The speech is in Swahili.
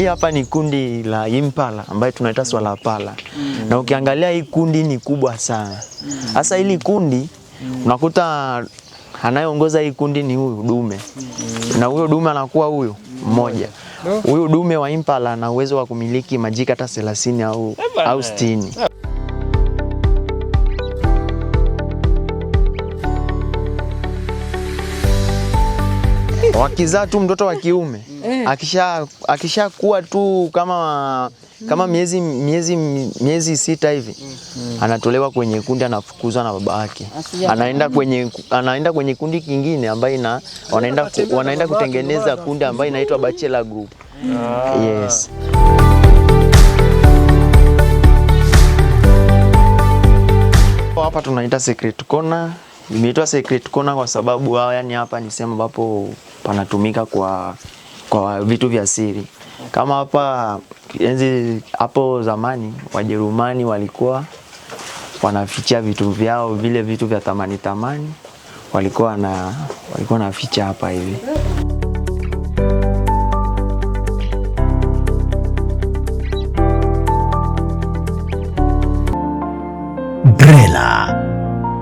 Hii hapa ni kundi la Impala ambayo tunaita swala pala. Na ukiangalia hii kundi ni kubwa sana. Sasa hili kundi unakuta anayeongoza hii kundi ni huyu dume. Na huyo dume anakuwa huyu mmoja. Huyu dume wa Impala ana uwezo wa kumiliki majike hata 30 au 60. Wakizaa tu mtoto wa kiume akishakuwa tu kama miezi 6 hivi anatolewa kwenye kundi, anafukuzwa na baba yake, anaenda kwenye kundi kingine ambayo wanaenda kutengeneza kundi ambayo inaitwa bachelor group. Yes. Hapa tunaita secret corner. Imeitwa secret corner kwa sababu yani hapa ni sehemu ambapo panatumika kwa vitu vya siri. Kama hapa enzi hapo zamani Wajerumani walikuwa wanaficha vitu vyao, vile vitu vya thamani walikuwa wanaficha hapa hivi. BRELA